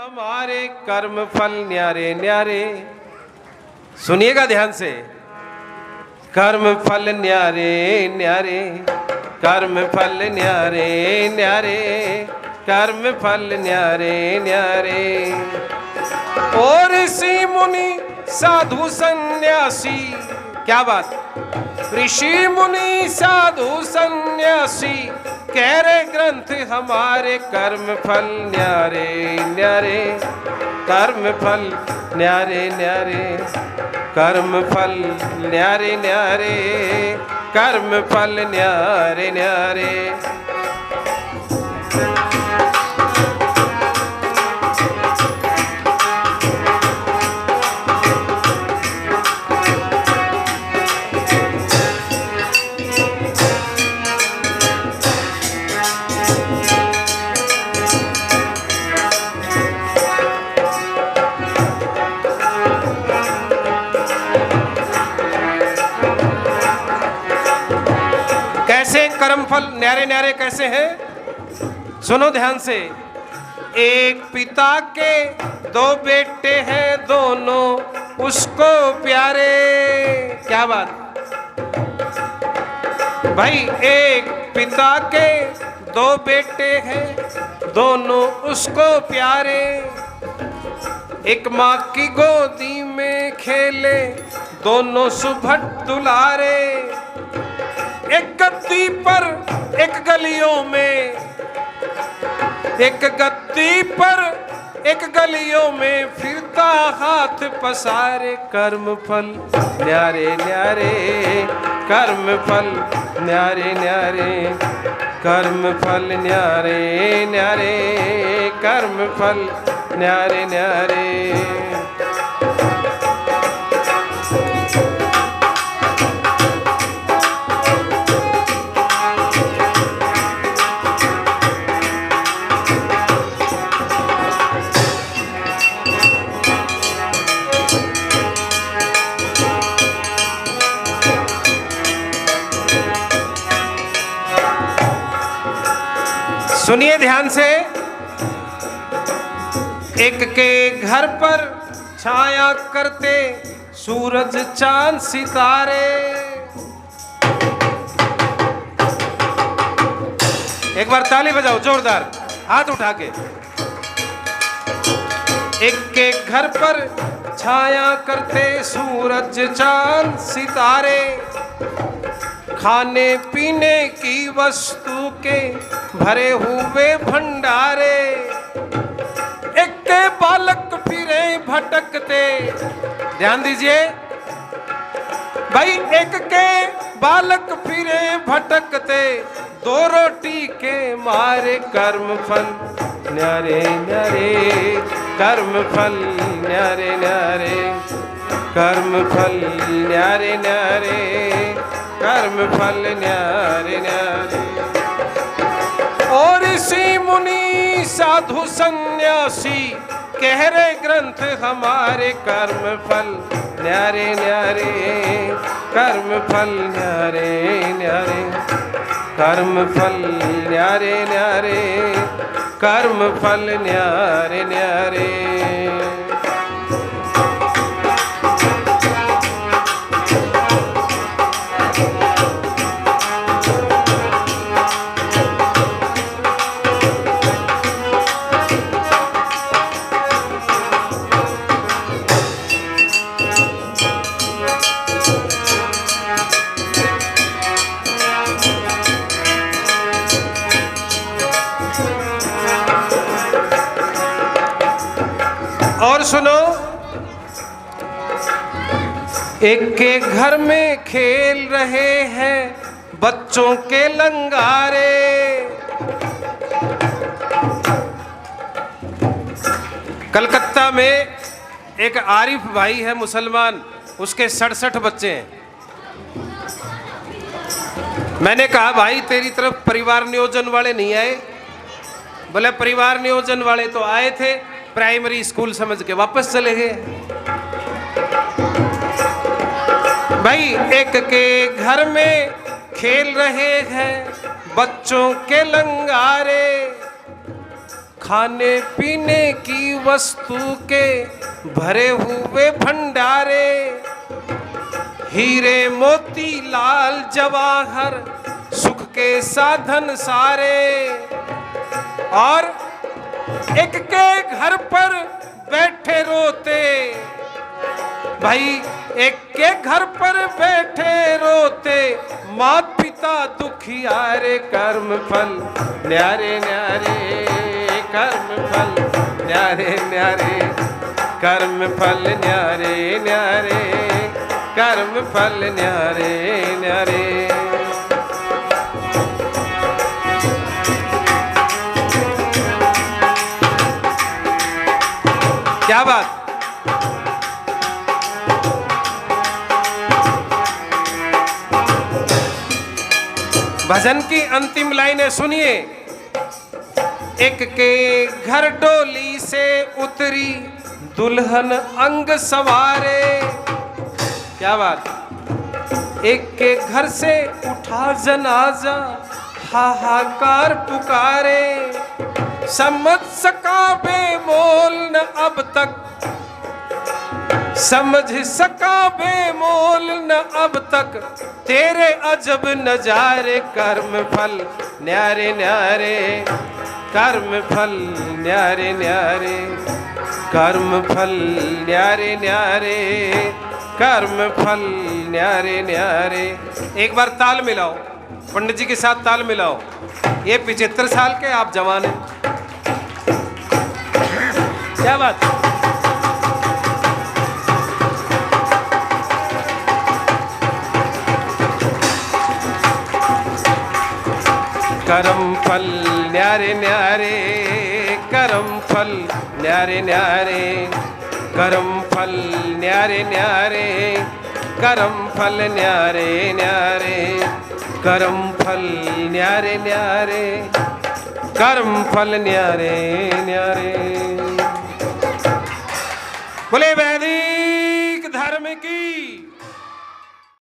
हमारे कर्म फल न्यारे न्यारे। सुनिएगा ध्यान से। कर्म फल न्यारे न्यारे, कर्म फल न्यारे न्यारे, कर्म फल न्यारे न्यारे। और ऋषि मुनि साधु सन्यासी, क्या बात, ऋषि मुनि साधु सन्यासी कह रहे ग्रंथ हमारे कर्म फल न्यारे न्यारे, कर्म फल न्यारे न्यारे, कर्म फल न्यारे न्यारे, कर्म फल न्यारे न्यारे। कर्मफल न्यारे न्यारे कैसे हैं? सुनो ध्यान से। एक पिता के दो बेटे हैं, दोनों उसको प्यारे। क्या बात भाई, एक पिता के दो बेटे हैं, दोनों उसको प्यारे। एक माँ की गोदी में खेले, दोनों सुभट दुलारे। एक गद्दी पर एक गलियों में, एक गद्दी पर एक गलियों में फिरता हाथ पसारे। कर्म फल न्यारे न्यारे, कर्म फल न्यारे न्यारे, कर्म फल न्यारे न्यारे, कर्म फल न्यारे न्यारे। सुनिए ध्यान से। एक के घर पर छाया करते सूरज चांद सितारे। एक बार ताली बजाओ जोरदार, हाथ उठा के। एक के घर पर छाया करते सूरज चांद सितारे। खाने पीने की वस्तु के भरे हुए भंडारे। एक के बालक फिरे भटकते, ध्यान दीजिए भाई। एक के बालक फिरे भटकते, दो रोटी के मारे। कर्म फल न्यारे न्यारे, कर्म फल न्यारे न्यारे, कर्म फल न्यारे न्यारे, कर्म फल न्यारे न्यारे। और ऋषि मुनि साधु सन्यासी कह रहे ग्रंथ हमारे कर्म फल न्यारे न्यारे, कर्म फल न्यारे न्यारे, कर्म फल न्यारे न्यारे, कर्म फल न्यारे न्यारे। और सुनो। एक के घर में खेल रहे हैं बच्चों के लंगारे। कलकत्ता में एक आरिफ भाई है मुसलमान, उसके 67 बच्चे हैं। मैंने कहा भाई तेरी तरफ परिवार नियोजन वाले नहीं आए? बोले परिवार नियोजन वाले तो आए थे, प्राइमरी स्कूल समझ के वापस चले गए। भाई एक के घर में खेल रहे हैं बच्चों के लंगारे। खाने पीने की वस्तु के भरे हुए भंडारे, हीरे मोती लाल जवाहर सुख के साधन सारे। और एक के घर पर बैठे रोते, भाई एक के घर पर बैठे रोते, मात पिता दुखियारे। कर्म फल न्यारे न्यारे, कर्म फल न्यारे न्यारे, कर्म फल न्यारे न्यारे, कर्म फल न्यारे न्यारे। क्या बात। भजन की अंतिम लाइनें सुनिए। एक के घर डोली से उतरी दुल्हन अंग सवारे। क्या बात। एक के घर से उठा जनाजा, हाहाकार पुकारे। समझ सका बेमोल न अब तक, समझ सका बेमोल न अब तक तेरे अजब नजारे। कर्म फल न्यारे न्यारे, कर्म फल न्यारे न्यारे, कर्म फल न्यारे न्यारे, कर्म फल न्यारे न्यारे। एक बार ताल मिलाओ, पंडित जी के साथ ताल मिलाओ। ये 75 साल के, आप जवान हैं। क्या बात। करम फल न्यारे न्यारे, करम फल न्यारे न्यारे, करम फल न्यारे न्यारे, करम फल न्यारे न्यारे, करम फल न्यारे न्यारे, कर्म फल न्यारे न्यारे। बोले वैदी